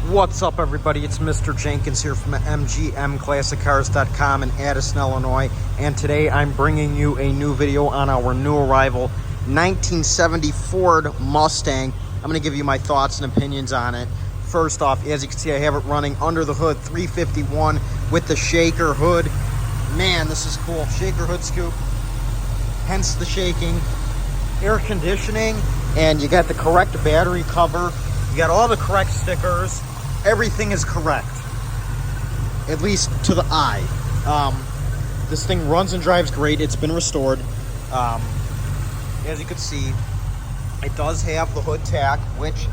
What's up, everybody? It's Mr. Jenkins here from MGMClassicCars.com in Addison, Illinois, and today I'm bringing you a new video on our new arrival 1970 Ford Mustang. I'm going to give you my thoughts and opinions on it. First off, as you can see, I have it running under the hood 351 with the shaker hood. Man, this is cool. Shaker hood scoop, hence the shaking. Air conditioning, and you got the correct battery cover. You got all the correct stickers. Everything is correct, at least to the eye. This thing runs and drives great. It's been restored. As you can see, it does have the hood tack, which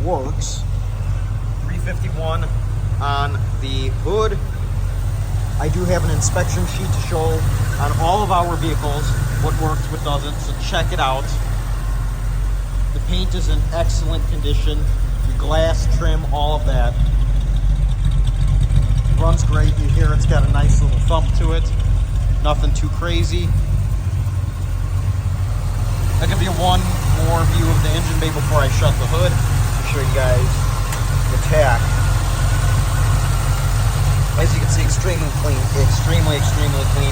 works. 351 on the hood. I do have an inspection sheet to show on all of our vehicles what works, what doesn't, so check it out. The paint is in excellent condition. The glass, trim, all of that. It runs great. You hear it's got a nice little thump to it. Nothing too crazy. I'll give you one more view of the engine bay before I shut the hood to show you guys the tack. As you can see, extremely clean. Extremely clean.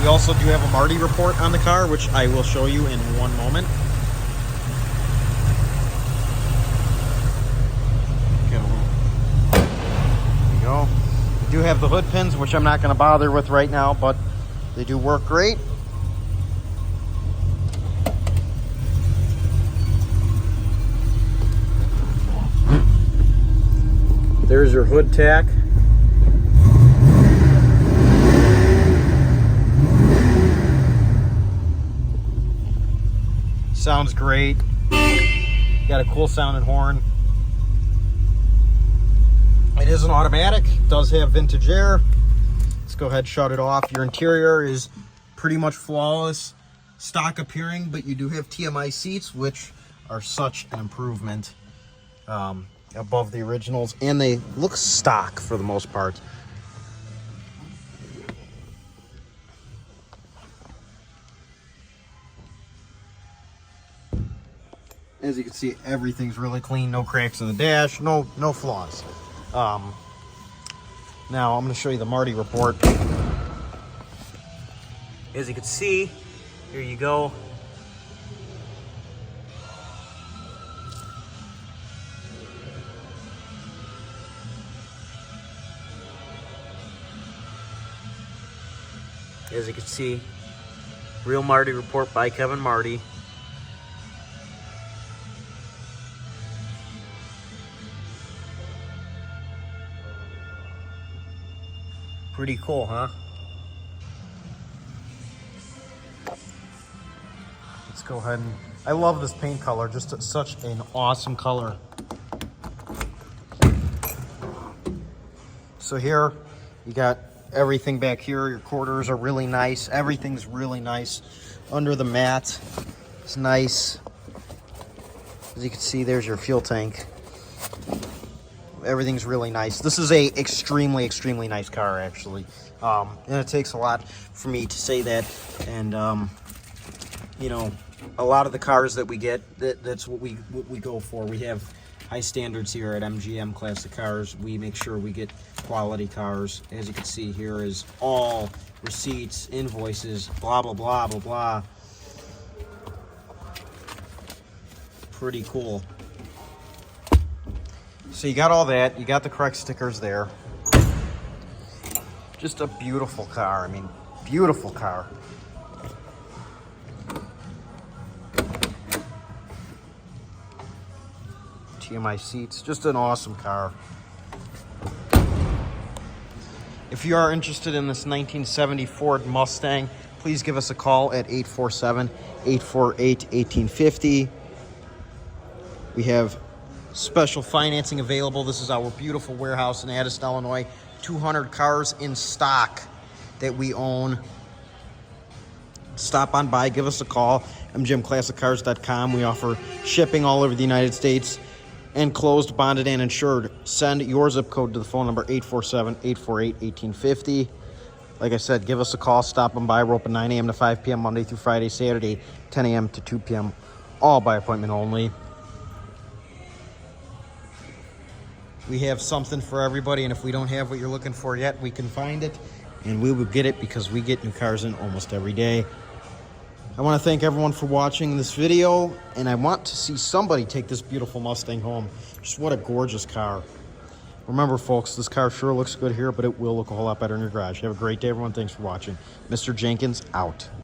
We also do have a Marti report on the car, which I will show you in one moment. We do have the hood pins, which I'm not going to bother with right now, but they do work great. There's your hood tack. Sounds great. Got a cool sounding horn. It is an automatic, does have vintage air. Let's go ahead and shut it off. Your interior is pretty much flawless, stock appearing, but you do have TMI seats, which are such an improvement above the originals, and they look stock for the most part. As you can see, everything's really clean, no cracks in the dash, no flaws. Now I'm going to show you the Marti report. As you can see, here you go. As you can see, real Marti report by Kevin Marti. Pretty cool, huh? Let's go ahead and... I love this paint color, just such an awesome color. So here, you got everything back here. Your quarters are really nice. Everything's really nice. Under the mat, it's nice. As you can see, there's your fuel tank. Everything's really nice. This is a extremely nice car, actually. And it takes a lot for me to say that. And you know, a lot of the cars that we get, that's what we go for. We have high standards here at MGM Classic Cars. We make sure we get quality cars. As you can see, here is all receipts, invoices, blah blah blah blah blah. Pretty cool. So you got all that, you got the correct stickers there. Just a beautiful car. I mean, beautiful car. TMI seats, just an awesome car. If you are interested in this 1970 Ford Mustang, please give us a call at 847-848-1850. We have special financing available. This is our beautiful warehouse in Addison, Illinois. 200 cars in stock that we own. Stop on by, give us a call. MGMClassicCars.com. We offer shipping all over the United States, enclosed, bonded, and insured. Send your zip code to the phone number 847-848-1850. Like I said, give us a call. Stop on by. We're open 9 a.m. to 5 p.m. Monday through Friday, Saturday 10 a.m. to 2 p.m. All by appointment only. We have something for everybody, and if we don't have what you're looking for yet, we can find it, and we will get it because we get new cars in almost every day. I want to thank everyone for watching this video, and I want to see somebody take this beautiful Mustang home. Just what a gorgeous car. Remember, folks, this car sure looks good here, but it will look a whole lot better in your garage. Have a great day, everyone. Thanks for watching. Mr. Jenkins, out.